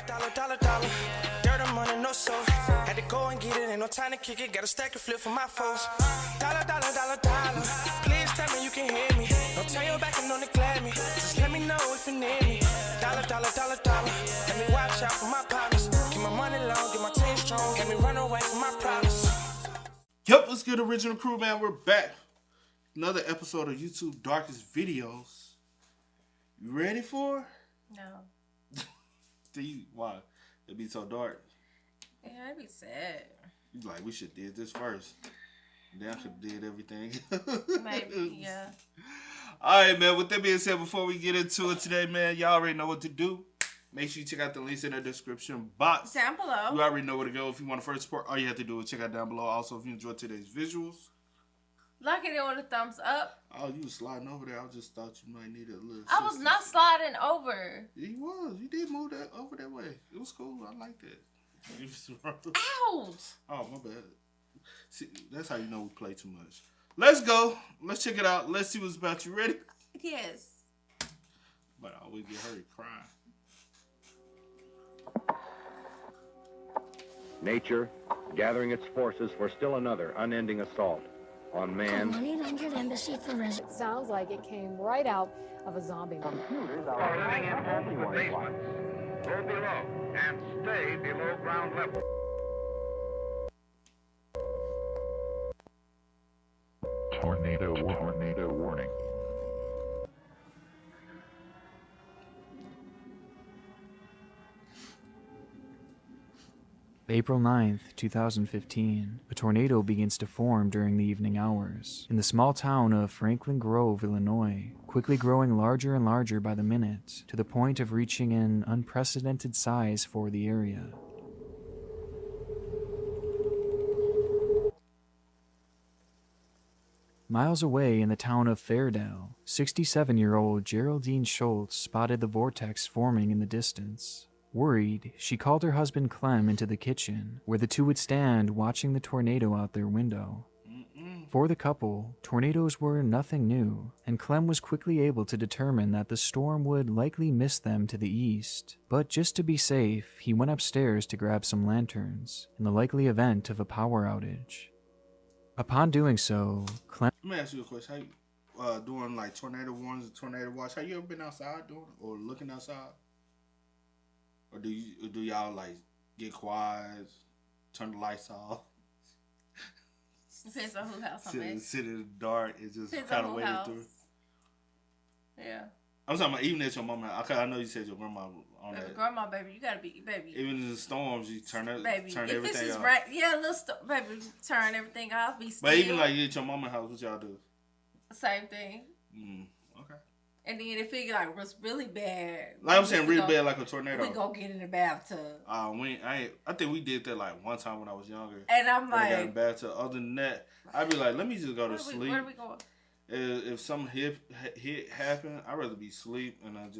Dollar. Dirt and money, no soul. Had to go and get it, ain't no time to kick it. Got a stack and flip for my foes. Dollar. Please tell me you can hear me. Don't turn your back and don't neglect me. Just let me know if you need me. Dollar. Let me watch out for my partners. Keep my money long, get my team strong. Let me run away from my problems. Yep, let's get original crew, man. We're back. Another episode of YouTube Darkest Videos. You ready for? No. Why? It'd be so dark. Yeah, I'd be sad. You like, we should did this first. Then I could have did everything. Maybe, yeah. Alright, man. With that being said, before we get into it today, man, y'all already know what to do. Make sure you check out the links in the description box. Down below. You already know where to go. If you want to first support, all you have to do is check out down below. Also, if you enjoyed today's visuals, like it with a thumbs up. Oh, you was sliding over there. I just thought you might need a little. I was not sliding over. You was. You did move that over that way. It was cool. I like that. Ouch! Oh, my bad. See, that's how you know we play too much. Let's go. Let's check it out. Let's see what's about. You ready? Yes. But I always get hurt crying. Nature gathering its forces for still another unending assault on man. 1-800-EMBASSY for residents. Sounds like it came right out of a zombie movie. Living in homes with basements. Go below and stay below ground level. Tornado warning. April 9th, 2015, a tornado begins to form during the evening hours in the small town of Franklin Grove, Illinois, quickly growing larger and larger by the minute, to the point of reaching an unprecedented size for the area. Miles away in the town of Fairdale, 67-year-old Geraldine Schultz spotted the vortex forming in the distance. Worried, she called her husband Clem into the kitchen, where the two would stand watching the tornado out their window. For the couple, tornadoes were nothing new, and Clem was quickly able to determine that the storm would likely miss them to the east. But just to be safe, he went upstairs to grab some lanterns, in the likely event of a power outage. Upon doing so, Clem... Let me ask you a question. How you doing like tornado warnings and tornado watch? Have you ever been outside doing it or looking outside? Or do y'all like get quiet, turn the lights off? Depends on whose house I'm in. Sit in the dark and just kind of wait it through. Yeah. I'm talking about even at your mama. I know you said your grandma on that. Grandma, baby, you gotta be, baby. Even in the storms, you turn baby. Turn if everything this is off. right, yeah, baby, turn everything off. Be still. But even like at your mama house, what y'all do? Same thing. Okay. And then if it like was really bad, like I'm saying, really bad, like a tornado, we go get in the bathtub. I think we did that like one time when I was younger. And I'm like, got in the bathtub. Other than that, I'd be like, let me just go to sleep. Where are we going? If something hit happen, I'd rather be asleep and I'd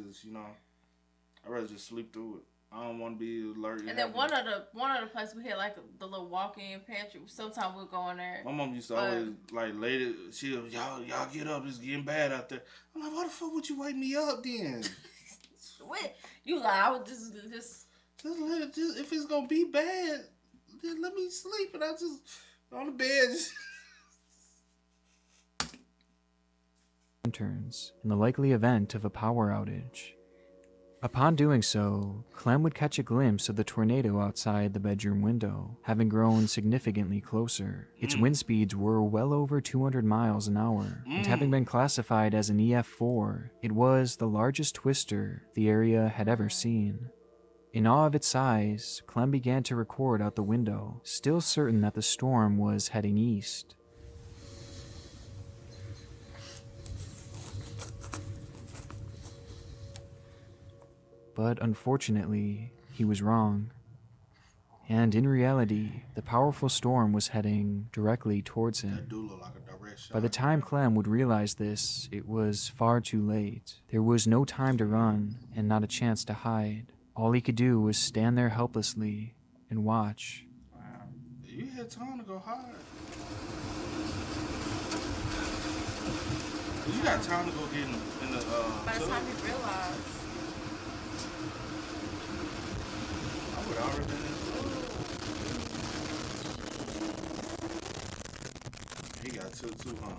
rather just sleep through it. I don't want to be alert. And then one of the places we had like the little walk-in pantry. Sometimes we'll go in there. My mom used to always like later. Y'all get up. It's getting bad out there. I'm like, why the fuck would you wake me up then? What you like? I would just if it's gonna be bad, then let me sleep and I just on the bed. Lanterns in the likely event of a power outage. Upon doing so, Clem would catch a glimpse of the tornado outside the bedroom window, having grown significantly closer. Its wind speeds were well over 200 miles an hour, and having been classified as an EF4, it was the largest twister the area had ever seen. In awe of its size, Clem began to record out the window, still certain that the storm was heading east. But unfortunately, he was wrong. And in reality, the powerful storm was heading directly towards him. That do look like a direct shot. By the time Clem would realize this, it was far too late. There was no time to run, and not a chance to hide. All he could do was stand there helplessly and watch. Wow. You had time to go hide. You got time to go get in the by the time he realized. got too, huh?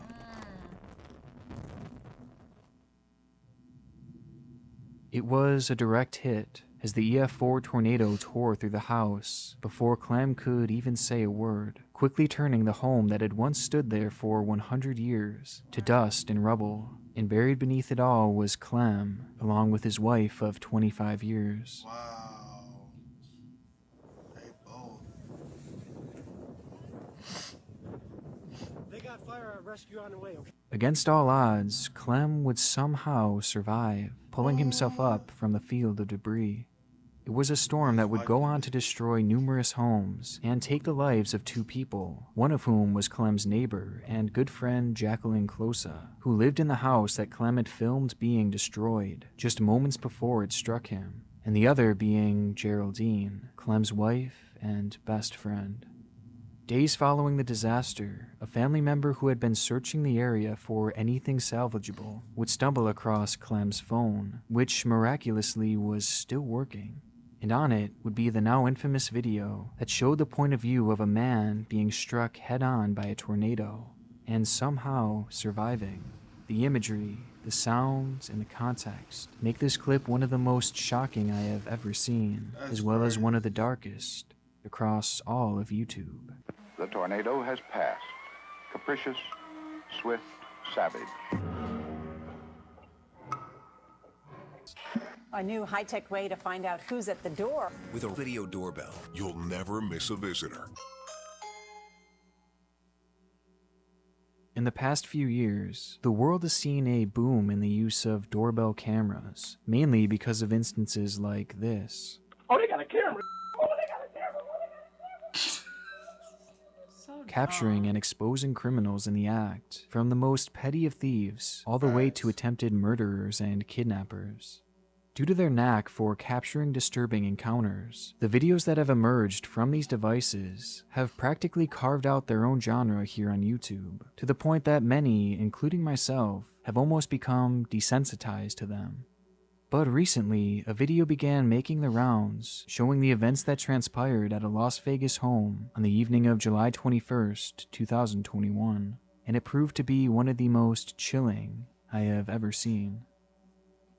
It was a direct hit as the EF4 tornado tore through the house before Clem could even say a word, quickly turning the home that had once stood there for 100 years to dust and rubble. And buried beneath it all was Clem, along with his wife of 25 years. Wow. They both. They got fire rescue on the way, okay? Against all odds, Clem would somehow survive, pulling himself up from the field of debris. It was a storm that would go on to destroy numerous homes and take the lives of 2 people, one of whom was Clem's neighbor and good friend Jacqueline Closa, who lived in the house that Clem had filmed being destroyed just moments before it struck him, and the other being Geraldine, Clem's wife and best friend. Days following the disaster, a family member who had been searching the area for anything salvageable would stumble across Clem's phone, which miraculously was still working. And on it would be the now infamous video that showed the point of view of a man being struck head-on by a tornado and somehow surviving. The imagery, the sounds, and the context make this clip one of the most shocking I have ever seen, as well as one of the darkest across all of YouTube. The tornado has passed. Capricious, swift, savage. A new high-tech way to find out who's at the door. With a video doorbell, you'll never miss a visitor. In the past few years, the world has seen a boom in the use of doorbell cameras, mainly because of instances like this. Oh, they got a camera. Capturing and exposing criminals in the act, from the most petty of thieves all the way to attempted murderers and kidnappers. Due to their knack for capturing disturbing encounters, the videos that have emerged from these devices have practically carved out their own genre here on YouTube, to the point that many, including myself, have almost become desensitized to them. But recently, a video began making the rounds, showing the events that transpired at a Las Vegas home on the evening of July 21st, 2021, and it proved to be one of the most chilling I have ever seen.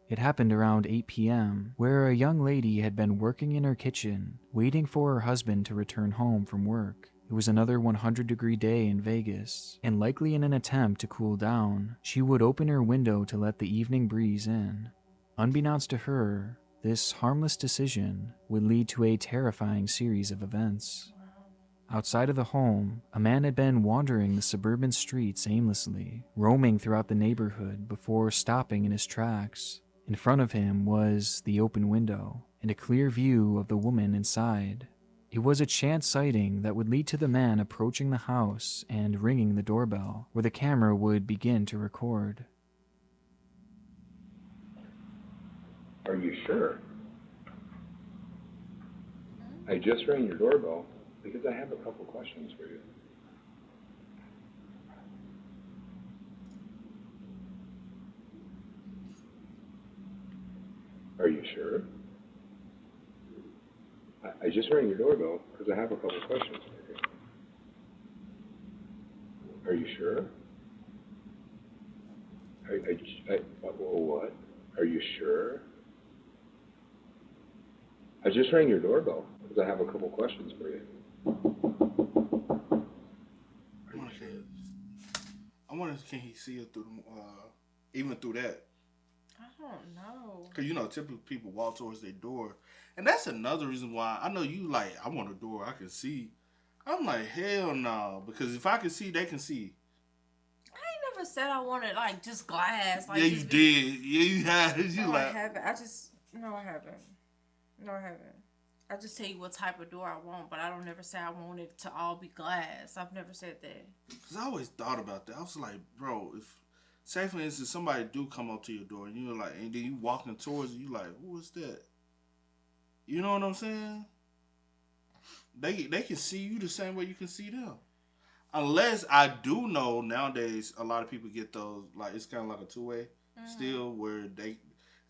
It happened around 8 p.m., where a young lady had been working in her kitchen, waiting for her husband to return home from work. It was another 100-degree day in Vegas, and likely in an attempt to cool down, she would open her window to let the evening breeze in. Unbeknownst to her, this harmless decision would lead to a terrifying series of events. Outside of the home, a man had been wandering the suburban streets aimlessly, roaming throughout the neighborhood before stopping in his tracks. In front of him was the open window and a clear view of the woman inside. It was a chance sighting that would lead to the man approaching the house and ringing the doorbell, where the camera would begin to record. Are you sure? I just rang your doorbell because I have a couple questions for you. Are you sure? I just rang your doorbell because I have a couple questions for you. Are you sure? What? Are you sure? I just rang your doorbell because I have a couple questions for you. I wonder, can he see it through the, even through that? I don't know. Because, you know, typically people walk towards their door. And that's another reason why I know you like, I want a door I can see. I'm like, hell no. Because if I can see, they can see. I ain't never said I wanted, like, just glass. Like, yeah, you did. Yeah, you had. You no, like, I haven't. No, I haven't. No, I haven't. I just tell you what type of door I want, but I don't never say I want it to all be glass. I've never said that. Because I always thought about that. I was like, bro, if, say for instance, somebody do come up to your door and you're like, and then you walking towards it, you like, who is that? You know what I'm saying? They can see you the same way you can see them. Unless I do know nowadays a lot of people get those, like, it's kind of like a two-way still, where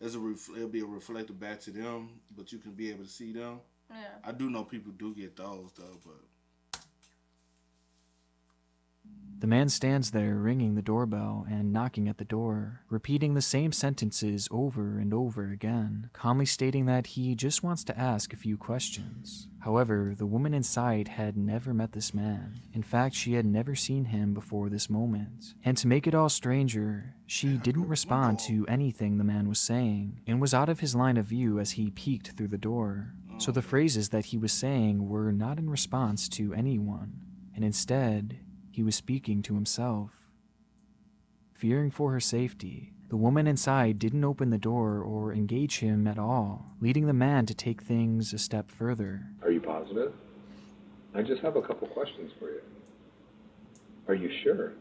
it'll be a reflector back to them, but you can be able to see them. Yeah. I do know people do get those though, but The man stands there ringing the doorbell and knocking at the door, repeating the same sentences over and over again, calmly stating that he just wants to ask a few questions. However, the woman inside had never met this man. In fact, she had never seen him before this moment. And to make it all stranger, she didn't respond to anything the man was saying, and was out of his line of view as he peeked through the door. So the phrases that he was saying were not in response to anyone, and instead, he was speaking to himself. Fearing for her safety, the woman inside didn't open the door or engage him at all, leading the man to take things a step further. Are you positive? I just have a couple questions for you. Are you sure?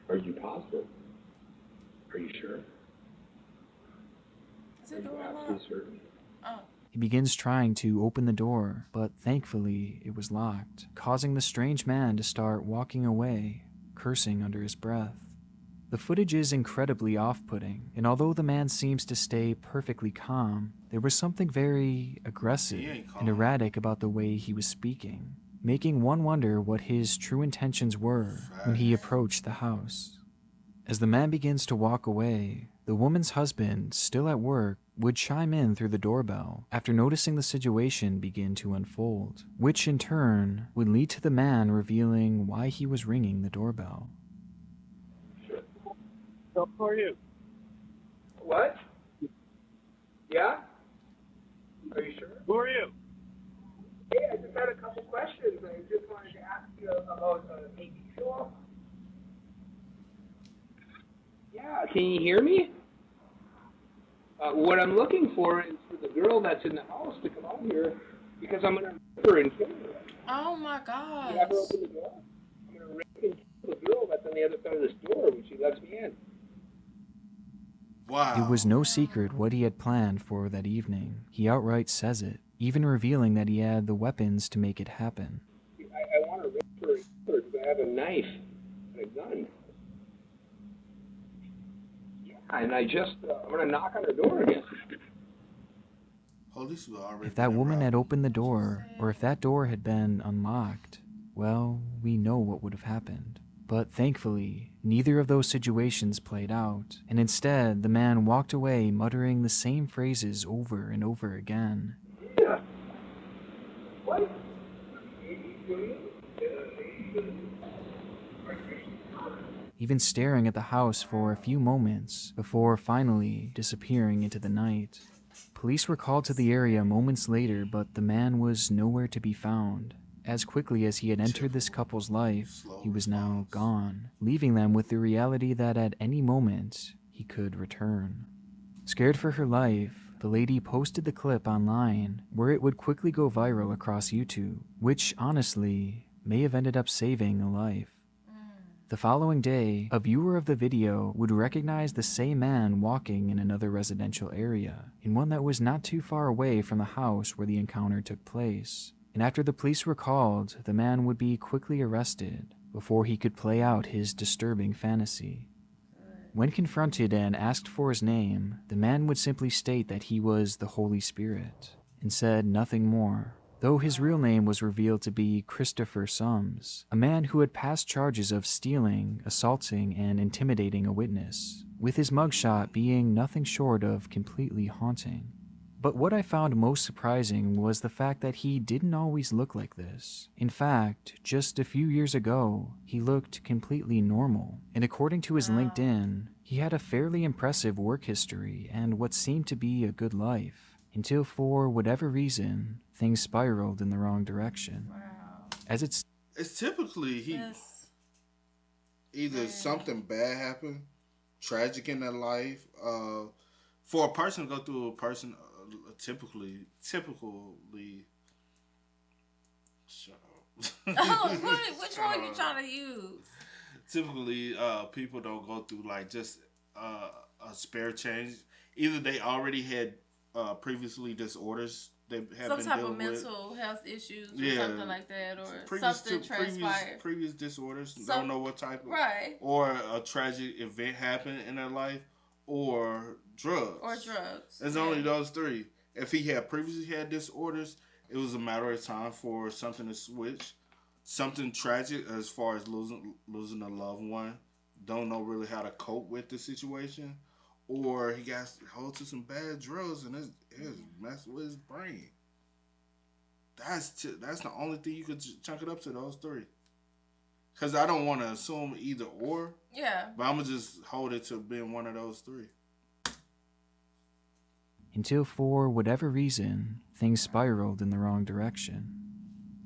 Are you positive? Are you sure? Is it Are you door absolutely locked? certain? Oh. He begins trying to open the door, but thankfully it was locked, causing the strange man to start walking away, cursing under his breath. The footage is incredibly off-putting, and although the man seems to stay perfectly calm, there was something very aggressive and erratic about the way he was speaking, making one wonder what his true intentions were when he approached the house. As the man begins to walk away, the woman's husband, still at work, would chime in through the doorbell after noticing the situation begin to unfold, which in turn would lead to the man revealing why he was ringing the doorbell. So who are you? What? Yeah? Are you sure? Who are you? Hey, I just had a couple questions. I just wanted to ask you about maybe fuel. Yeah, can you hear me? What I'm looking for is for the girl that's in the house to come out here because I'm going to rip her and kill her. Oh my gosh. You have her open the door? I'm going to rip and kill the girl that's on the other side of this door when she lets me in. Wow. It was no secret what he had planned for that evening. He outright says it, even revealing that he had the weapons to make it happen. I want to rip her and kill her because I have a knife and a gun. And I'm going to knock on her door again. If that woman had opened the door, or if that door had been unlocked, well, we know what would have happened. But thankfully, neither of those situations played out, and instead, the man walked away muttering the same phrases over and over again. Yeah. What? Even staring at the house for a few moments before finally disappearing into the night. Police were called to the area moments later, but the man was nowhere to be found. As quickly as he had entered this couple's life, he was now gone, leaving them with the reality that at any moment, he could return. Scared for her life, the lady posted the clip online, where it would quickly go viral across YouTube, which honestly may have ended up saving a life. The following day, a viewer of the video would recognize the same man walking in another residential area, in one that was not too far away from the house where the encounter took place. And after the police were called, the man would be quickly arrested before he could play out his disturbing fantasy. When confronted and asked for his name, the man would simply state that he was the Holy Spirit, and said nothing more. Though his real name was revealed to be Christopher Sums, a man who had passed charges of stealing, assaulting, and intimidating a witness, with his mugshot being nothing short of completely haunting. But what I found most surprising was the fact that he didn't always look like this. In fact, just a few years ago, he looked completely normal, and according to his LinkedIn, he had a fairly impressive work history and what seemed to be a good life, until for whatever reason, things spiraled in the wrong direction. Wow. As it's typically either something bad happened, tragic in their life. For a person to go through typically. Shut up. Which one are you trying to use? Typically, people don't go through like just a spare change. Either they already had previously disorders they have some been type dealing of mental with. health issues or something like that, or something transpired. Previous disorders, don't know what type of, right. Or a tragic event happened in their life, or drugs. There's only those three. If he had previously had disorders, it was a matter of time for something to switch something tragic as far as losing a loved one, don't know really how to cope with the situation, or he got hold to some bad drugs and it's messed with his brain. That's the only thing you could chunk it up to, those three. Because I don't want to assume either or. Yeah. But I'm going to just hold it to being one of those three. Until, for whatever reason, things spiraled in the wrong direction.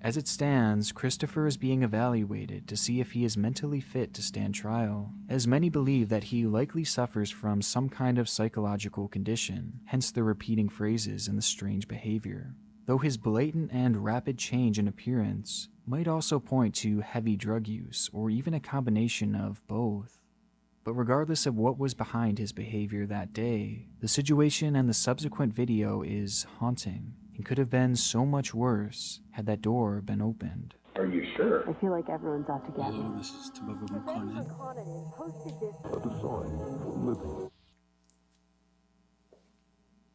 As it stands, Christopher is being evaluated to see if he is mentally fit to stand trial, as many believe that he likely suffers from some kind of psychological condition, hence the repeating phrases and the strange behavior. Though his blatant and rapid change in appearance might also point to heavy drug use or even a combination of both. But regardless of what was behind his behavior that day, the situation and the subsequent video is haunting and could have been so much worse had that door been opened. Are you sure? I feel like everyone's out to get me. Hello, this is Tababa McConnell.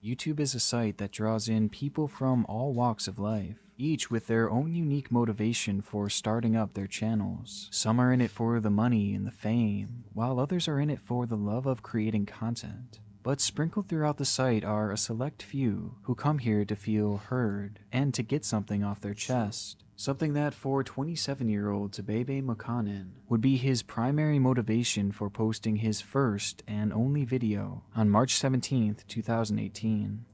YouTube is a site that draws in people from all walks of life, each with their own unique motivation for starting up their channels. Some are in it for the money and the fame, while others are in it for the love of creating content. But sprinkled throughout the site are a select few who come here to feel heard and to get something off their chest. Something that for 27-year-old Tabebe Mukanin would be his primary motivation for posting his first and only video on March 17th, 2018.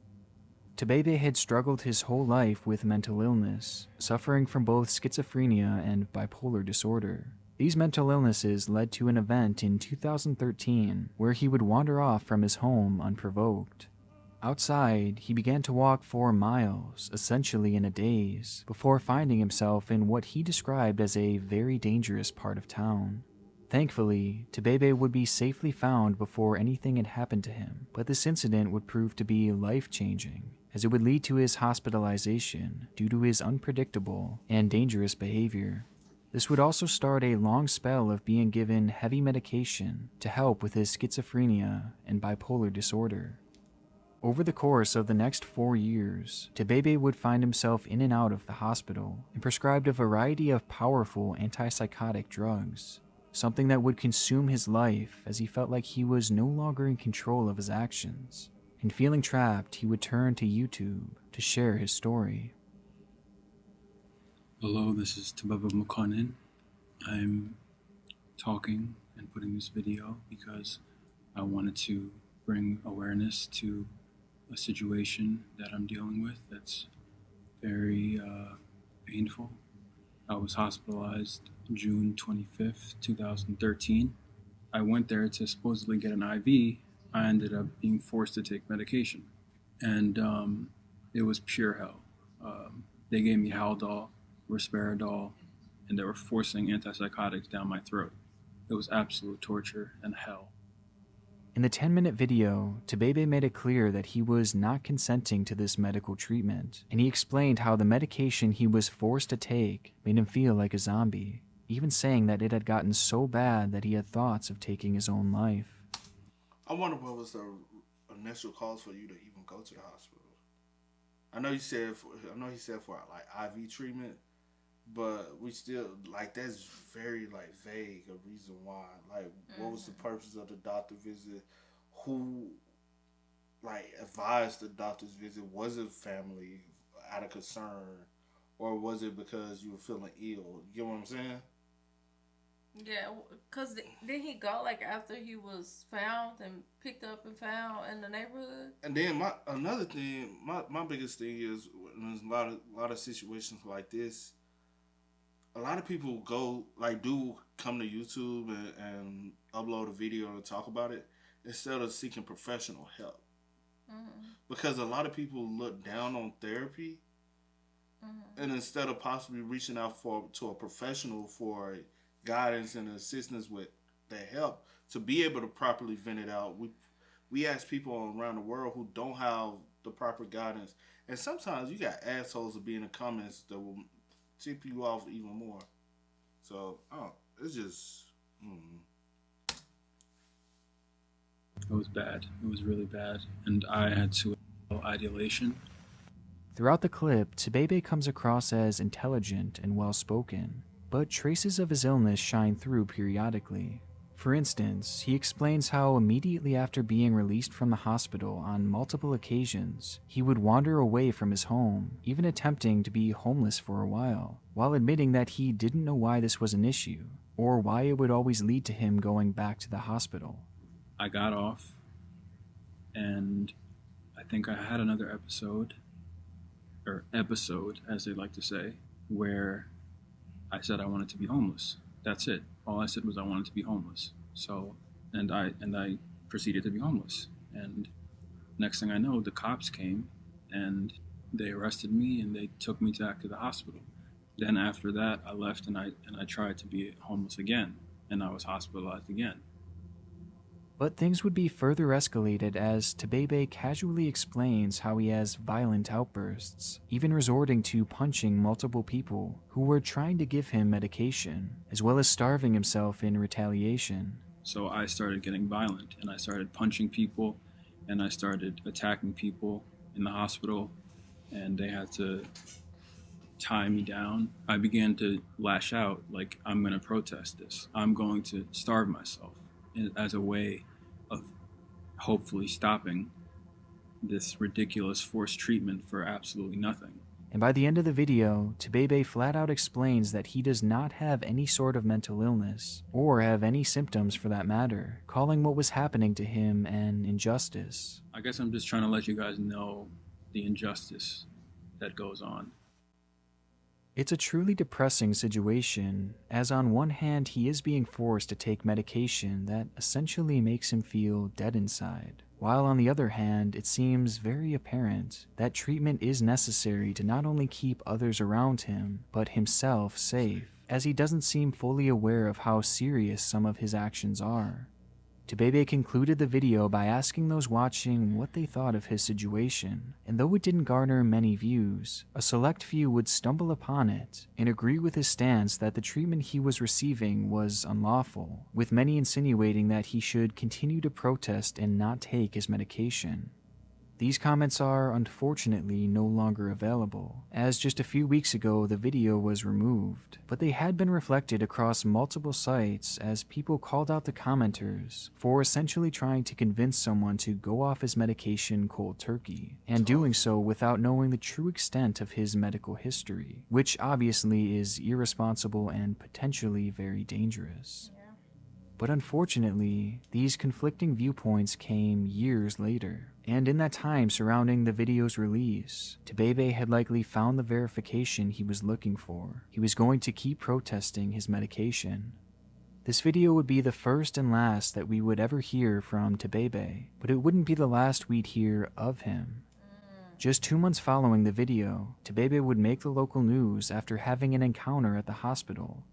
Tabebe had struggled his whole life with mental illness, suffering from both schizophrenia and bipolar disorder. These mental illnesses led to an event in 2013 where he would wander off from his home unprovoked. Outside, he began to walk for miles, essentially in a daze, before finding himself in what he described as a very dangerous part of town. Thankfully, Tabebe would be safely found before anything had happened to him, but this incident would prove to be life-changing, as it would lead to his hospitalization due to his unpredictable and dangerous behavior. This would also start a long spell of being given heavy medication to help with his schizophrenia and bipolar disorder. Over the course of the next 4 years, Tabebe would find himself in and out of the hospital and prescribed a variety of powerful antipsychotic drugs, something that would consume his life as he felt like he was no longer in control of his actions. And feeling trapped, he would turn to YouTube to share his story. Hello, this is Tababa McConnell. I'm talking and putting this video because I wanted to bring awareness to a situation that I'm dealing with that's very painful. I was hospitalized June 25th, 2013. I went there to supposedly get an IV. I ended up being forced to take medication. And it was pure hell. They gave me Haldol, Risperidol, and they were forcing antipsychotics down my throat. It was absolute torture and hell. In the 10-minute video, Tabebe made it clear that he was not consenting to this medical treatment, and he explained how the medication he was forced to take made him feel like a zombie, even saying that it had gotten so bad that he had thoughts of taking his own life. I wonder what was the initial cause for you to even go to the hospital. I know he said for like IV treatment, but we still like that's very like vague a reason why. Like, what was the purpose of the doctor visit? Who like advised the doctor's visit? Was it family out of concern, or was it because you were feeling ill? You get what I'm saying? Yeah, because did he go like after he was found and picked up and found in the neighborhood? And then my biggest thing is when there's a lot of situations like this. A lot of people do come to YouTube and upload a video and talk about it instead of seeking professional help. Mm-hmm. Because a lot of people look down on therapy, mm-hmm. and instead of possibly reaching out to a professional for guidance and assistance with their help to be able to properly vent it out, we ask people around the world who don't have the proper guidance, and sometimes you got assholes to be in the comments that will tip you off even more. So, it's just... It was bad. It was really bad. And I had suicidal ideation. Throughout the clip, Tabebe comes across as intelligent and well-spoken. but traces of his illness shine through periodically. For instance, he explains how immediately after being released from the hospital on multiple occasions, he would wander away from his home, even attempting to be homeless for a while admitting that he didn't know why this was an issue, or why it would always lead to him going back to the hospital. I got off, and I think I had another episode as they like to say, where I said I wanted to be homeless. That's it. All I said was I wanted to be homeless. So, and I proceeded to be homeless. And next thing I know, the cops came and they arrested me and they took me back to the hospital. Then after that, I left and I tried to be homeless again, and I was hospitalized again. But things would be further escalated as Tebebe casually explains how he has violent outbursts, even resorting to punching multiple people who were trying to give him medication, as well as starving himself in retaliation. So I started getting violent, and I started punching people, and I started attacking people in the hospital, and they had to tie me down. I began to lash out like, I'm going to protest this. I'm going to starve myself as a way of hopefully stopping this ridiculous forced treatment for absolutely nothing. And by the end of the video, Tebebe flat out explains that he does not have any sort of mental illness, or have any symptoms for that matter, calling what was happening to him an injustice. I guess I'm just trying to let you guys know the injustice that goes on. It's a truly depressing situation, as on one hand he is being forced to take medication that essentially makes him feel dead inside, while on the other hand it seems very apparent that treatment is necessary to not only keep others around him, but himself safe, as he doesn't seem fully aware of how serious some of his actions are. Tebebe concluded the video by asking those watching what they thought of his situation, and though it didn't garner many views, a select few would stumble upon it and agree with his stance that the treatment he was receiving was unlawful, with many insinuating that he should continue to protest and not take his medication. These comments are unfortunately no longer available, as just a few weeks ago the video was removed, but they had been reflected across multiple sites as people called out the commenters for essentially trying to convince someone to go off his medication cold turkey, and doing so without knowing the true extent of his medical history, which obviously is irresponsible and potentially very dangerous. But unfortunately, these conflicting viewpoints came years later, and in that time surrounding the video's release, Tebebe had likely found the verification he was looking for. He was going to keep protesting his medication. This video would be the first and last that we would ever hear from Tebebe, but it wouldn't be the last we'd hear of him. Just 2 months following the video, Tebebe would make the local news after having an encounter at the hospital.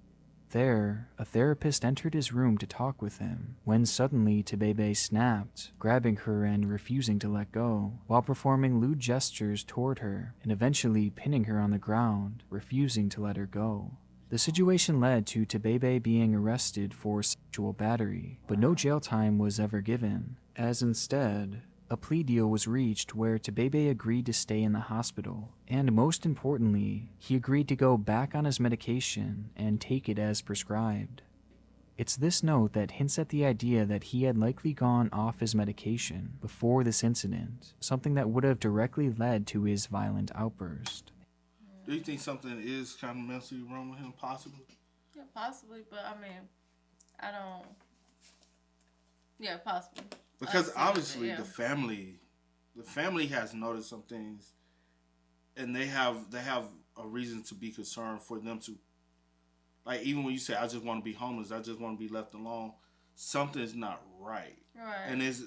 There, a therapist entered his room to talk with him, when suddenly Tebebe snapped, grabbing her and refusing to let go, while performing lewd gestures toward her, and eventually pinning her on the ground, refusing to let her go. The situation led to Tebebe being arrested for sexual battery, but no jail time was ever given, as instead, a plea deal was reached where Tebebe agreed to stay in the hospital, and most importantly, he agreed to go back on his medication and take it as prescribed. It's this note that hints at the idea that he had likely gone off his medication before this incident, something that would have directly led to his violent outburst. Do you think something is kind of mentally wrong with him, possibly? Yeah, possibly, but I mean, I don't... Yeah, possibly. Because obviously the family has noticed some things, and they have a reason to be concerned for them to, like, even when you say, I just want to be homeless, I just want to be left alone, something's not right. Right. And it's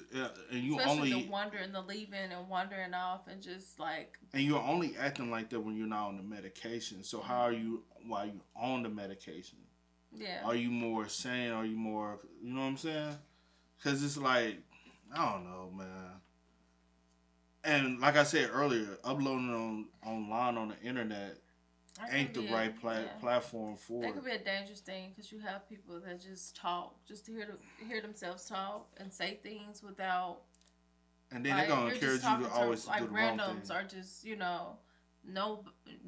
and you especially only the wandering, the leaving and wandering off, and just like. And you're only acting like that when you're not on the medication. So how are you while you're on the medication? Yeah. Are you more sane? Are you more, you know what I'm saying? Because it's like, I don't know, man. And like I said earlier, uploading online on the internet ain't the right platform for it. That could be a dangerous thing because you have people that just talk, just to hear themselves talk and say things without. And then they're gonna encourage you to always do the wrong thing. Randoms are just, 9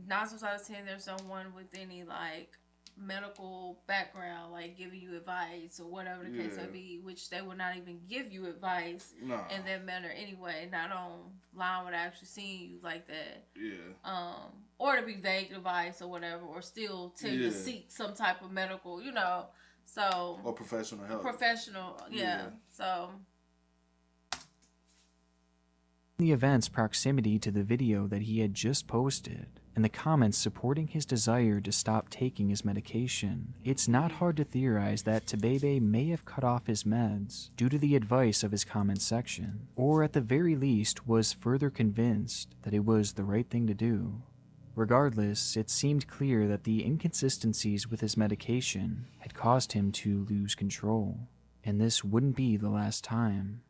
times out of 10 there's someone with any like medical background, like giving you advice or whatever the case may be, which they would not even give you advice in that manner anyway, not online without actually seeing you like that. Yeah. Or to be vague advice or whatever, or still tell you to seek some type of medical, you know, so. Or professional help. Professional, yeah. So. The event's proximity to the video that he had just posted, and the comments supporting his desire to stop taking his medication, it's not hard to theorize that Tebebe may have cut off his meds due to the advice of his comment section, or at the very least was further convinced that it was the right thing to do. Regardless, it seemed clear that the inconsistencies with his medication had caused him to lose control, and this wouldn't be the last time.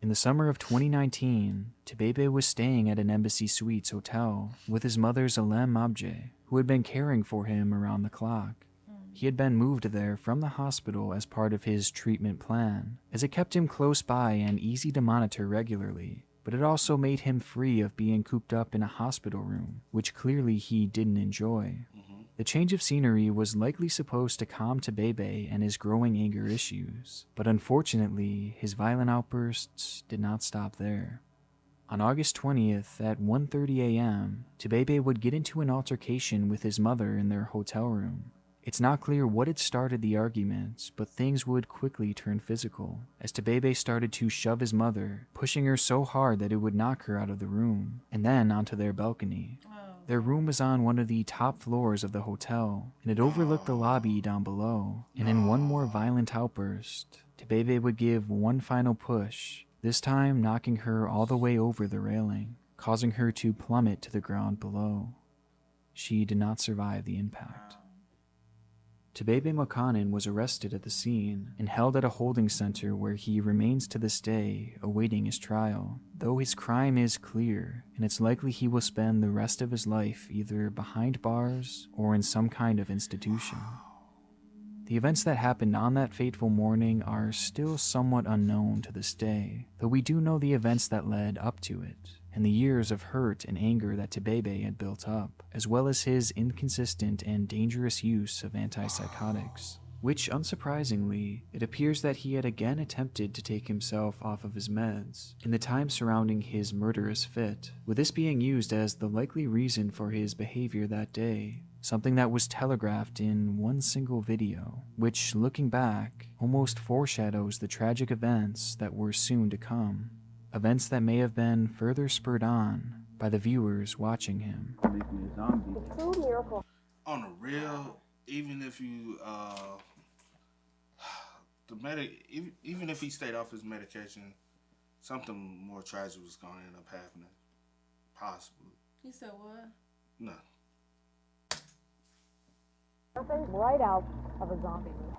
In the summer of 2019, Tebebe was staying at an Embassy Suites hotel with his mother's Alem Abje, who had been caring for him around the clock. He had been moved there from the hospital as part of his treatment plan, as it kept him close by and easy to monitor regularly, but it also made him free of being cooped up in a hospital room, which clearly he didn't enjoy. The change of scenery was likely supposed to calm Tebebe and his growing anger issues, but unfortunately, his violent outbursts did not stop there. On August 20th at 1:30 a.m., Tebebe would get into an altercation with his mother in their hotel room. It's not clear what had started the arguments, but things would quickly turn physical, as Tebebe started to shove his mother, pushing her so hard that it would knock her out of the room, and then onto their balcony. Their room was on one of the top floors of the hotel, and it overlooked the lobby down below, and in one more violent outburst, Tebebe would give one final push, this time knocking her all the way over the railing, causing her to plummet to the ground below. She did not survive the impact. Tebebe Mokanen was arrested at the scene and held at a holding center where he remains to this day awaiting his trial, though his crime is clear and it's likely he will spend the rest of his life either behind bars or in some kind of institution. The events that happened on that fateful morning are still somewhat unknown to this day, though we do know the events that led up to it, and the years of hurt and anger that Tebebe had built up, as well as his inconsistent and dangerous use of antipsychotics, which, unsurprisingly, it appears that he had again attempted to take himself off of his meds in the time surrounding his murderous fit, with this being used as the likely reason for his behavior that day, something that was telegraphed in one single video, which, looking back, almost foreshadows the tragic events that were soon to come. Events that may have been further spurred on by the viewers watching him. On the real, even if you, even if he stayed off his medication, something more tragic was going to end up happening. Possibly. You said what? No. Right out of a zombie movie.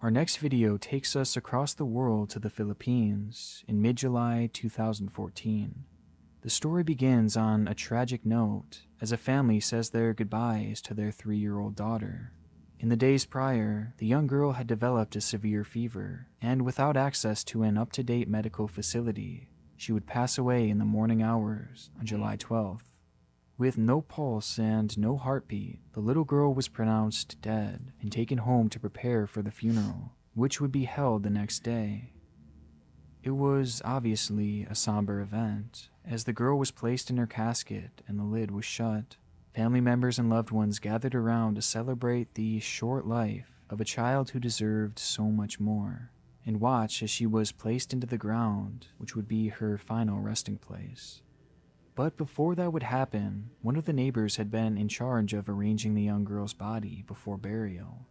Our next video takes us across the world to the Philippines in mid-July 2014. The story begins on a tragic note as a family says their goodbyes to their 3-year-old daughter. In the days prior, the young girl had developed a severe fever, and without access to an up-to-date medical facility, she would pass away in the morning hours on July 12th. With no pulse and no heartbeat, the little girl was pronounced dead and taken home to prepare for the funeral, which would be held the next day. It was obviously a somber event, as the girl was placed in her casket and the lid was shut. Family members and loved ones gathered around to celebrate the short life of a child who deserved so much more, and watch as she was placed into the ground, which would be her final resting place. But before that would happen, one of the neighbors had been in charge of arranging the young girl's body before burial.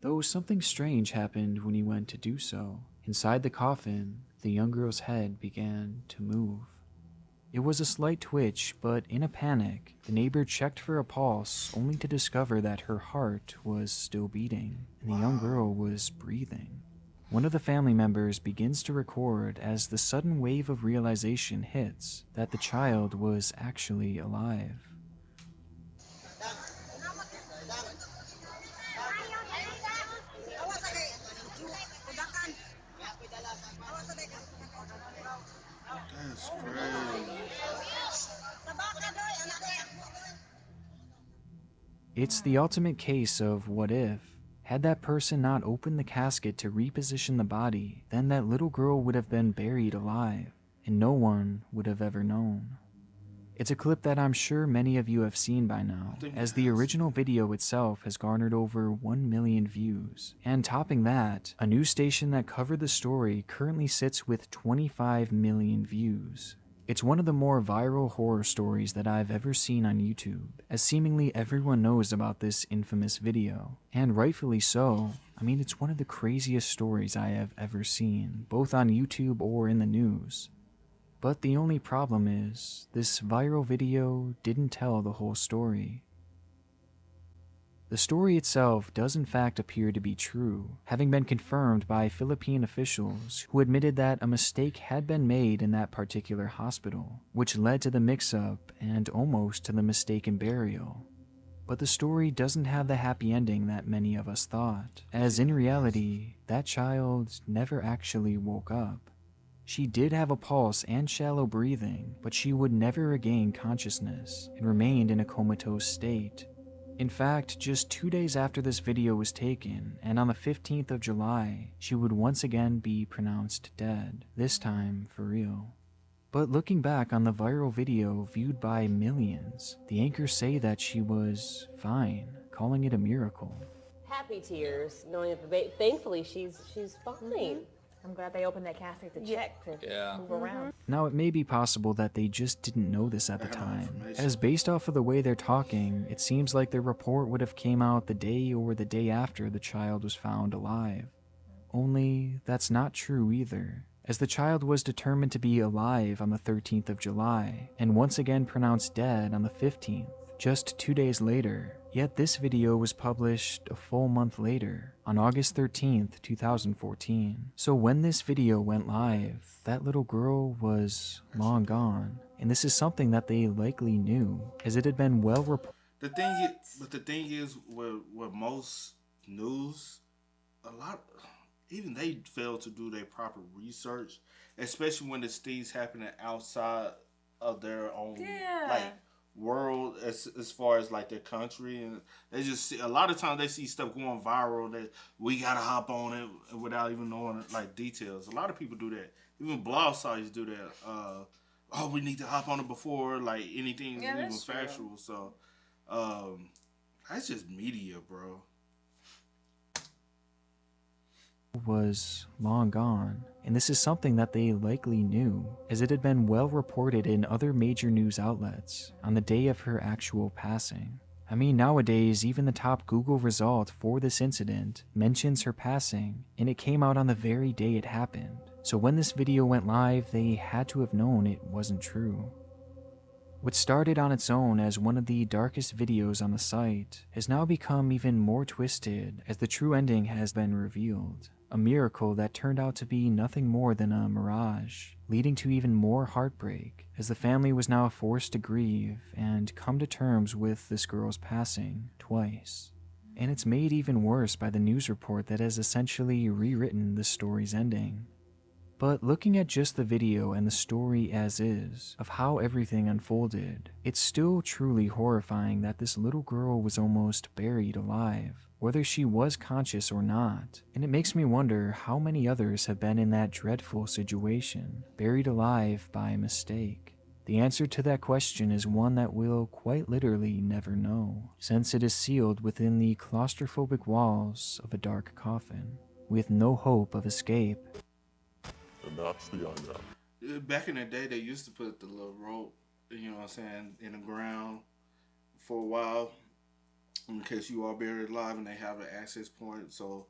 Though something strange happened when he went to do so. Inside the coffin, the young girl's head began to move. It was a slight twitch, but in a panic, the neighbor checked for a pulse only to discover that her heart was still beating and the young girl was breathing. One of the family members begins to record as the sudden wave of realization hits that the child was actually alive. That's crazy. It's the ultimate case of what if. Had that person not opened the casket to reposition the body, then that little girl would have been buried alive, and no one would have ever known. It's a clip that I'm sure many of you have seen by now, as the original video itself has garnered over 1 million views. And topping that, a news station that covered the story currently sits with 25 million views. It's one of the more viral horror stories that I've ever seen on YouTube, as seemingly everyone knows about this infamous video. And rightfully so. I mean, it's one of the craziest stories I have ever seen, both on YouTube or in the news. But the only problem is, this viral video didn't tell the whole story. The story itself does in fact appear to be true, having been confirmed by Philippine officials who admitted that a mistake had been made in that particular hospital, which led to the mix-up and almost to the mistaken burial. But the story doesn't have the happy ending that many of us thought, as in reality, that child never actually woke up. She did have a pulse and shallow breathing, but she would never regain consciousness and remained in a comatose state. In fact, just 2 days after this video was taken, and on the 15th of July, she would once again be pronounced dead, this time for real. But looking back on the viral video viewed by millions, the anchors say that she was fine, calling it a miracle. Happy tears, knowing that thankfully she's fine. I'm glad they opened that casket to check, to move around. Now, it may be possible that they just didn't know this at the time, as based off of the way they're talking, it seems like their report would have came out the day or the day after the child was found alive. Only, that's not true either, as the child was determined to be alive on the 13th of July, and once again pronounced dead on the 15th, just 2 days later. Yet this video was published a full month later, on August 13th, 2014. So when this video went live, that little girl was long gone. And this is something that they likely knew, as it had been well reported. The thing is, with most news, even they fail to do their proper research, especially when it's things happening outside of their own, world as far as like their country, and they just see, a lot of times they see stuff going viral that we gotta hop on it without even knowing like details. A lot of people do that. Even blog sites do that. We need to hop on it before like anything even factual. So that's just media, bro. Was long gone, and this is something that they likely knew, as it had been well reported in other major news outlets on the day of her actual passing. I mean, nowadays, even the top Google result for this incident mentions her passing, and it came out on the very day it happened. So when this video went live, they had to have known it wasn't true. What started on its own as one of the darkest videos on the site has now become even more twisted as the true ending has been revealed. A miracle that turned out to be nothing more than a mirage, leading to even more heartbreak as the family was now forced to grieve and come to terms with this girl's passing twice. And it's made even worse by the news report that has essentially rewritten the story's ending. But looking at just the video and the story as is, of how everything unfolded, it's still truly horrifying that this little girl was almost buried alive, whether she was conscious or not. And it makes me wonder how many others have been in that dreadful situation, buried alive by mistake. The answer to that question is one that we'll quite literally never know, since it is sealed within the claustrophobic walls of a dark coffin, with no hope of escape. And that's the unknown. Back in the day, they used to put the little rope, you know what I'm saying, in the ground for a while, in case you are buried alive and they have an access point. So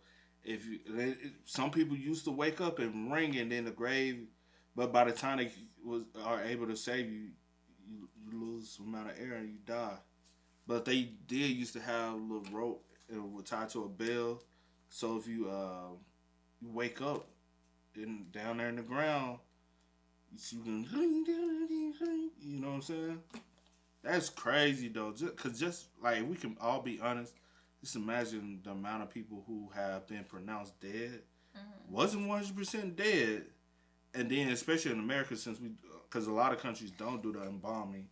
some people used to wake up and ring and in the grave, but by the time they are able to save you, you lose some amount of air and you die. But they did used to have a little rope and would tie to a bell, so if you wake up down there in the ground, you can, you know what I'm saying? That's crazy though. Just like, we can all be honest, just imagine the amount of people who have been pronounced dead, wasn't 100% dead, and then especially in America, because a lot of countries don't do the embalming.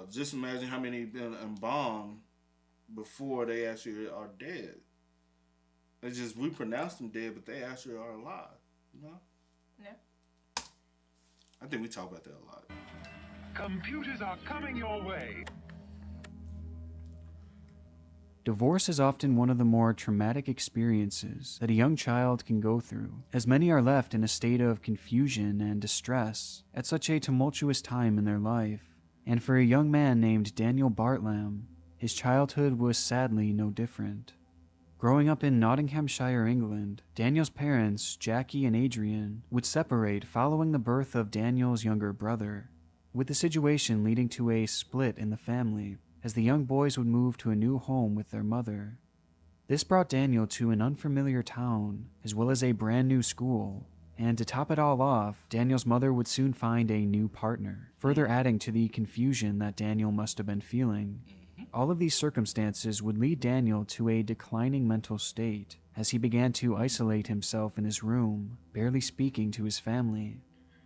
Just imagine how many been embalmed before they actually are dead. It's just we pronounce them dead, but they actually are alive. You know? Yeah. I think we talk about that a lot. Computers are coming your way. Divorce is often one of the more traumatic experiences that a young child can go through, as many are left in a state of confusion and distress at such a tumultuous time in their life. And for a young man named Daniel Bartlam, his childhood was sadly no different. Growing up in Nottinghamshire, England, Daniel's parents, Jackie and Adrian, would separate following the birth of Daniel's younger brother, with the situation leading to a split in the family, as the young boys would move to a new home with their mother. This brought Daniel to an unfamiliar town, as well as a brand new school, and to top it all off, Daniel's mother would soon find a new partner, further adding to the confusion that Daniel must have been feeling. All of these circumstances would lead Daniel to a declining mental state, as he began to isolate himself in his room, barely speaking to his family.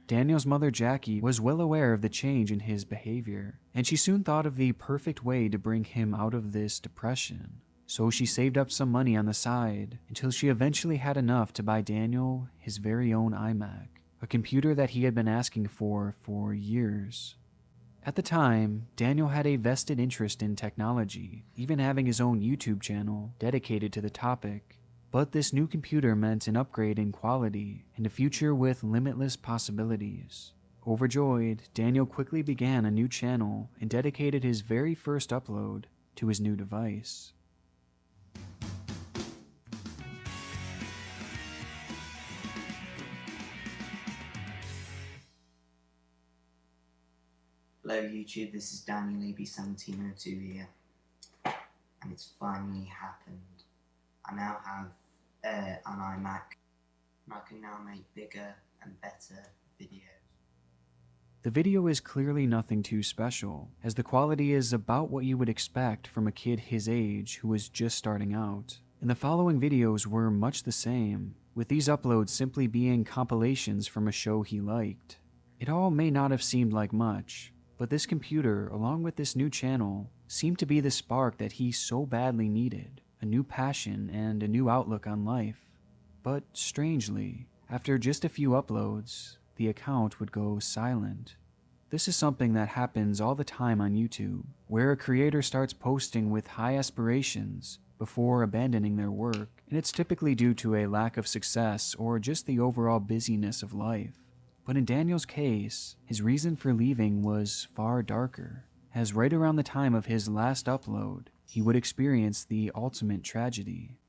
Daniel's mother, Jackie, was well aware of the change in his behavior, and she soon thought of the perfect way to bring him out of this depression. So she saved up some money on the side until she eventually had enough to buy Daniel his very own iMac, a computer that he had been asking for years. At the time, Daniel had a vested interest in technology, even having his own YouTube channel dedicated to the topic. But this new computer meant an upgrade in quality and a future with limitless possibilities. Overjoyed, Daniel quickly began a new channel and dedicated his very first upload to his new device. Hello YouTube, this is Daniel AB1702 here, and it's finally happened. I now have an iMac, and I can now make bigger and better videos. The video is clearly nothing too special, as the quality is about what you would expect from a kid his age who was just starting out. And the following videos were much the same, with these uploads simply being compilations from a show he liked. It all may not have seemed like much, but this computer, along with this new channel, seemed to be the spark that he so badly needed, a new passion and a new outlook on life. But strangely, after just a few uploads, the account would go silent. This is something that happens all the time on YouTube, where a creator starts posting with high aspirations before abandoning their work, and it's typically due to a lack of success or just the overall busyness of life. But in Daniel's case, his reason for leaving was far darker, as right around the time of his last upload, he would experience the ultimate tragedy.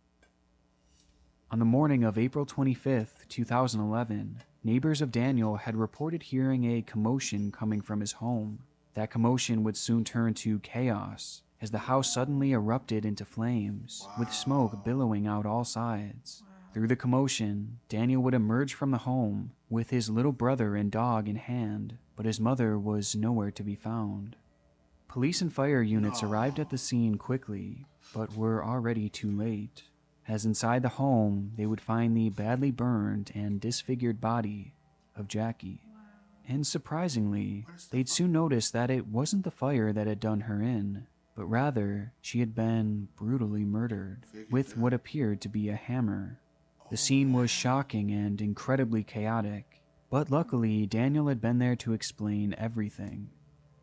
On the morning of April 25th, 2011, neighbors of Daniel had reported hearing a commotion coming from his home. That commotion would soon turn to chaos, as the house suddenly erupted into flames, with smoke billowing out all sides. Through the commotion, Daniel would emerge from the home with his little brother and dog in hand, but his mother was nowhere to be found. Police and fire units arrived at the scene quickly, but were already too late, as inside the home they would find the badly burned and disfigured body of Jackie. And surprisingly, they'd soon notice that it wasn't the fire that had done her in, but rather she had been brutally murdered with what appeared to be a hammer. The scene was shocking and incredibly chaotic, but luckily Daniel had been there to explain everything.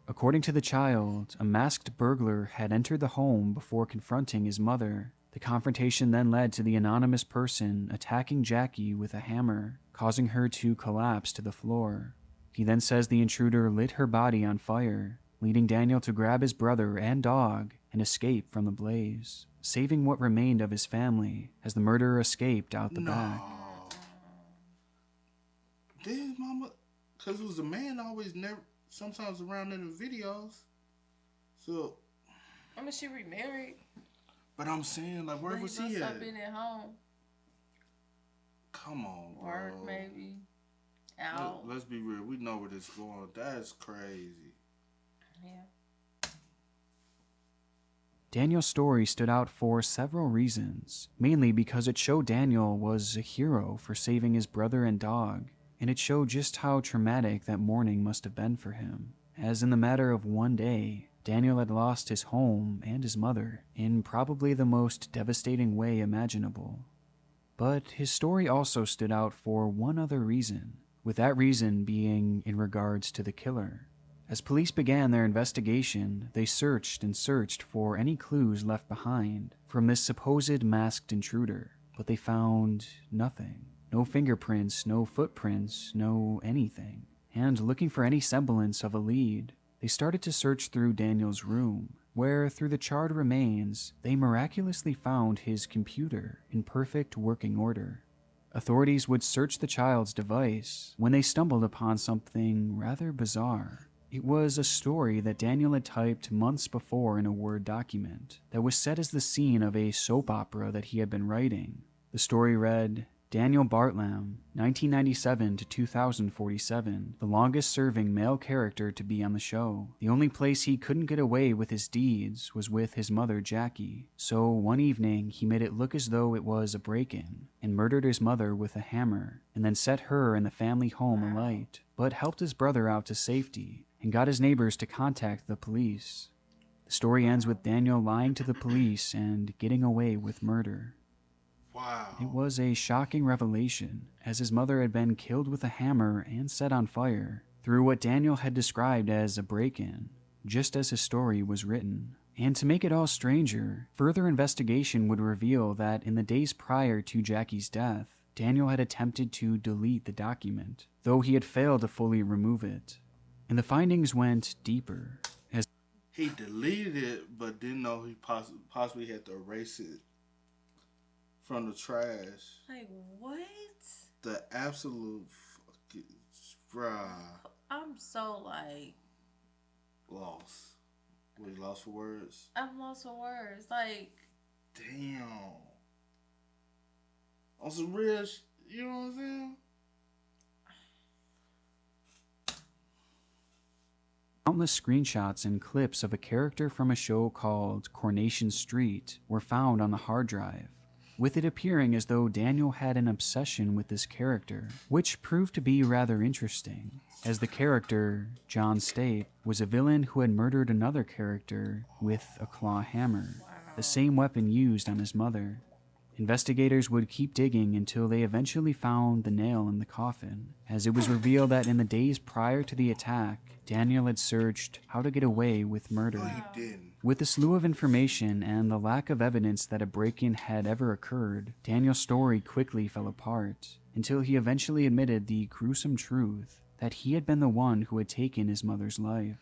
According to the child, a masked burglar had entered the home before confronting his mother. The confrontation then led to the anonymous person attacking Jackie with a hammer, causing her to collapse to the floor. He then says the intruder lit her body on fire, leading Daniel to grab his brother and dog and escape from the blaze, saving what remained of his family as the murderer escaped out the back. Damn, mama, because it was a man always sometimes around in the videos. So, I mean, she remarried. But I'm saying, like, where was he at? Been at home. Come on, bro. Work, maybe. Out. Let's be real. We know where this is going. That's crazy. Yeah. Daniel's story stood out for several reasons, mainly because it showed Daniel was a hero for saving his brother and dog, and it showed just how traumatic that morning must have been for him, as in the matter of one day, Daniel had lost his home and his mother in probably the most devastating way imaginable. But his story also stood out for one other reason, with that reason being in regards to the killer. As police began their investigation, they searched and searched for any clues left behind from this supposed masked intruder, but they found nothing. No fingerprints, no footprints, no anything. And looking for any semblance of a lead, they started to search through Daniel's room, where through the charred remains, they miraculously found his computer in perfect working order. Authorities would search the child's device when they stumbled upon something rather bizarre. It was a story that Daniel had typed months before in a Word document that was set as the scene of a soap opera that he had been writing. The story read, Daniel Bartlam, 1997 to 2047, the longest-serving male character to be on the show. The only place he couldn't get away with his deeds was with his mother, Jackie. So one evening, he made it look as though it was a break-in and murdered his mother with a hammer, and then set her and the family home alight, but helped his brother out to safety and got his neighbors to contact the police. The story ends with Daniel lying to the police and getting away with murder. Wow. It was a shocking revelation, as his mother had been killed with a hammer and set on fire through what Daniel had described as a break-in, just as his story was written. And to make it all stranger, further investigation would reveal that in the days prior to Jackie's death, Daniel had attempted to delete the document, though he had failed to fully remove it. And the findings went deeper, as he deleted it, but didn't know he possibly had to erase it from the trash. Like, what? The absolute fucking... Bruh. I'm so, like... lost. Was lost for words? I'm lost for words. Like... Damn. On some real you know what I'm saying? Countless screenshots and clips of a character from a show called Coronation Street were found on the hard drive, with it appearing as though Daniel had an obsession with this character, which proved to be rather interesting, as the character, John Stape, was a villain who had murdered another character with a claw hammer, the same weapon used on his mother. Investigators would keep digging until they eventually found the nail in the coffin, as it was revealed that in the days prior to the attack, Daniel had searched how to get away with murder. No, he didn't. With the slew of information and the lack of evidence that a break-in had ever occurred, Daniel's story quickly fell apart, until he eventually admitted the gruesome truth that he had been the one who had taken his mother's life.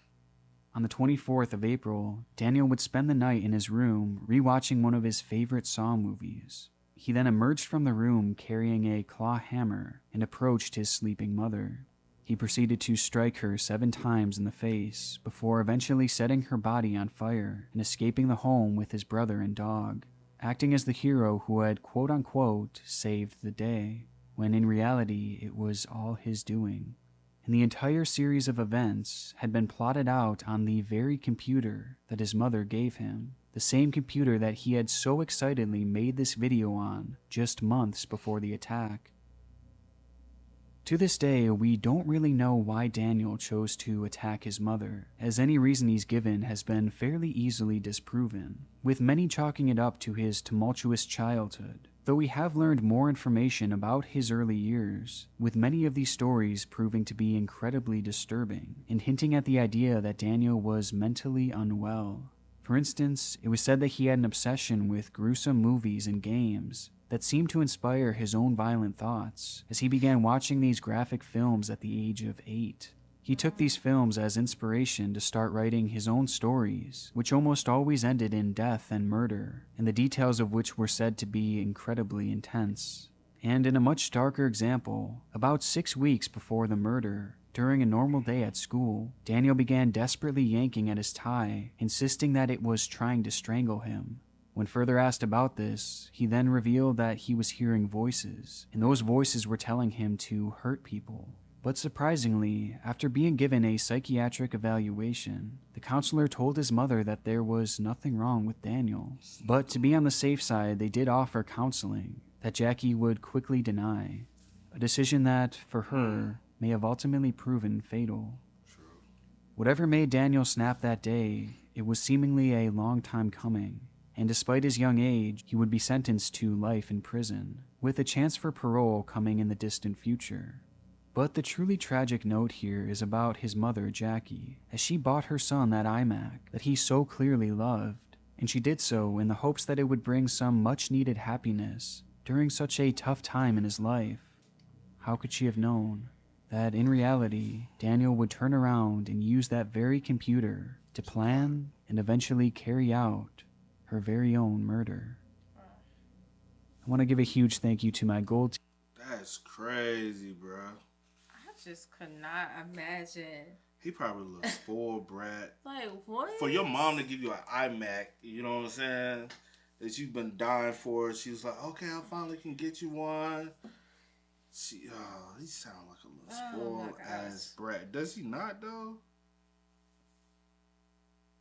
On the 24th of April, Daniel would spend the night in his room rewatching one of his favorite Saw movies. He then emerged from the room carrying a claw hammer and approached his sleeping mother. He proceeded to strike her 7 times in the face before eventually setting her body on fire and escaping the home with his brother and dog, acting as the hero who had quote-unquote saved the day, when in reality it was all his doing. And the entire series of events had been plotted out on the very computer that his mother gave him, the same computer that he had so excitedly made this video on just months before the attack. To this day, we don't really know why Daniel chose to attack his mother, as any reason he's given has been fairly easily disproven, with many chalking it up to his tumultuous childhood, though we have learned more information about his early years, with many of these stories proving to be incredibly disturbing and hinting at the idea that Daniel was mentally unwell. For instance, it was said that he had an obsession with gruesome movies and games that seemed to inspire his own violent thoughts as he began watching these graphic films at the age of 8. He took these films as inspiration to start writing his own stories, which almost always ended in death and murder, and the details of which were said to be incredibly intense. And in a much darker example, about 6 weeks before the murder, during a normal day at school, Daniel began desperately yanking at his tie, insisting that it was trying to strangle him. When further asked about this, he then revealed that he was hearing voices, and those voices were telling him to hurt people. But surprisingly, after being given a psychiatric evaluation, the counselor told his mother that there was nothing wrong with Daniel. But to be on the safe side, they did offer counseling that Jackie would quickly deny, a decision that, for her, may have ultimately proven fatal. Whatever made Daniel snap that day, it It was seemingly a long time coming, and despite his young age, he would be sentenced to life in prison, with a chance for parole coming in the distant future. But the truly tragic note here is about his mother, Jackie, as she bought her son that iMac that he so clearly loved, and she did so in the hopes that it would bring some much-needed happiness during such a tough time in his life. How could she have known that in reality, Daniel would turn around and use that very computer to plan and eventually carry out her very own murder? I want to give a huge thank you to my gold team. That's crazy, bro. I just could not imagine. He probably a little spoiled brat. Like, what? For your mom to give you an iMac, you know what I'm saying, that you've been dying for, she was like, okay, I finally can get you one. He sound like a little spoiled ass brat. Does he not, though?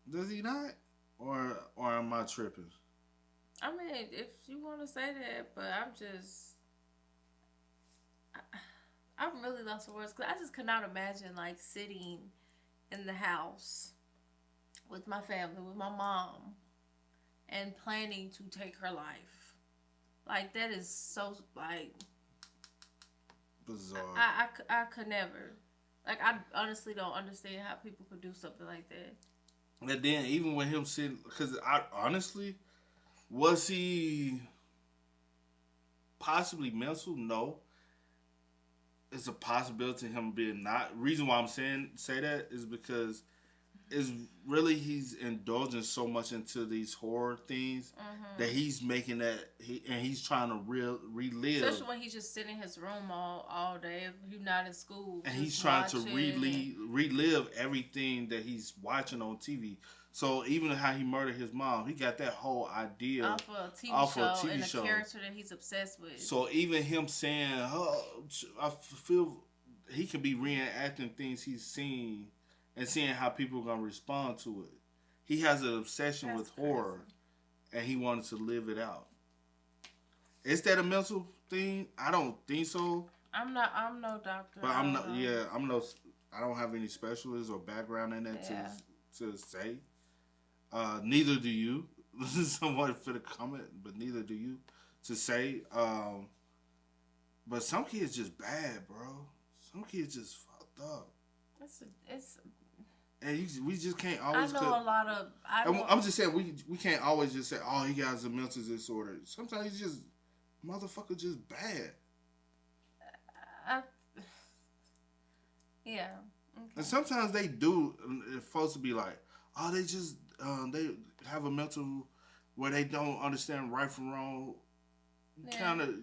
Does he not? Or am I tripping? I mean, if you want to say that, but I'm really lost for words, because I just could not imagine, like, sitting in the house with my family, with my mom, and planning to take her life. Like, that is so, like, bizarre. I could never. Like, I honestly don't understand how people could do something like that. And then even with him sitting, because I honestly, was he possibly mental? No. It's a possibility of him being not. Reason why I'm say that is because it's really he's indulging so much into these horror things that he's making that he's trying to relive. Especially when he's just sitting in his room all day. If you're not in school, and he's trying to relive everything that he's watching on TV. So even how he murdered his mom, he got that whole idea off of a TV show and a character that he's obsessed with. So even him saying, oh, I feel he could be reenacting things he's seen and seeing how people are going to respond to it. He has an obsession with horror, and he wanted to live it out. Is that a mental thing? I don't think so. I'm no doctor. But I'm not. Yeah, I don't have any specialists or background in that to say. Neither do you. This is somewhat for the comment, but neither do you to say. But some kids just bad, bro. Some kids just fucked up. And we just can't always. I know a lot of. I'm just saying we can't always just say, oh, he got a mental disorder. Sometimes he's just motherfucker just bad. Yeah. Okay. And sometimes they do. It's supposed to be like, oh, they just they have a mental where they don't understand right from wrong.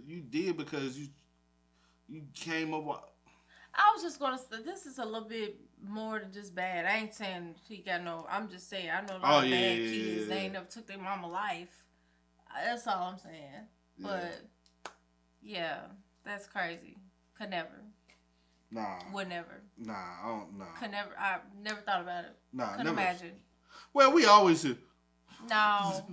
You did because you came up with. I was just gonna say this is a little bit more than just bad. I ain't saying he got no. I'm just saying I know a lot of bad kids. They ain't never took their mama life. That's all I'm saying. But yeah, that's crazy. Could never. Nah. Would never. Nah, I don't. Nah. Could never. I never thought about it. Nah, couldn't never. imagine. Well, we always do. No.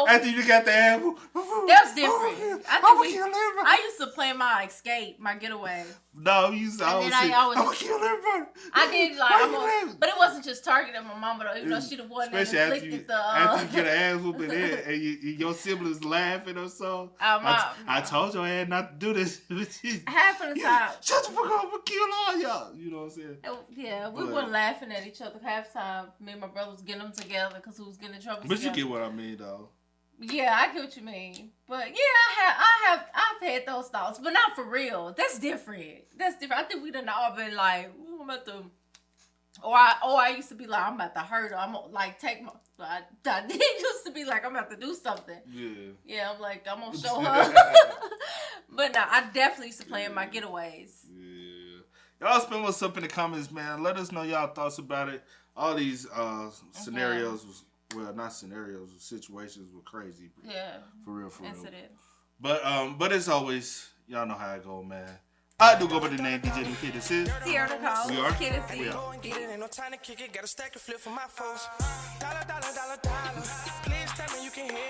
After you got the apple. That's different. I used to play my escape, my getaway. No, you used to always say, I'm gonna kill everybody. I did but it wasn't just targeting my mama though, even though she the one that inflicted the after you get an ass whooping and your siblings laughing or so. I told your ass not to do this. Half of the time. Shut the fuck up, I'm gonna kill all y'all. You know what I'm saying? Yeah, we weren't laughing at each other. Half the time, me and my brother was getting them together because we was getting in trouble. But you get what I mean, though. Yeah, I get what you mean. But yeah, I've had those thoughts, but not for real. That's different. I think we done all been like, I'm about to, or I used to be like, I'm about to hurt her. I'm gonna like take my. I did used to be like, I'm about to do something. Yeah. Yeah, I'm like, I'm gonna show her. But no, I definitely used to play in my getaways. Yeah. Y'all spend what's up in the comments, man. Let us know y'all thoughts about it. All these scenarios was. Well, not scenarios, situations were crazy. Yeah. For real. Incidents. But as always, y'all know how it go, man. I do go by the name DJ Kid. This is Sierra Nicole. We are. Kid and C. We are. Ain't no time to kick it. Got a stack of flip for my folks. Dollar. Please tell me you can hear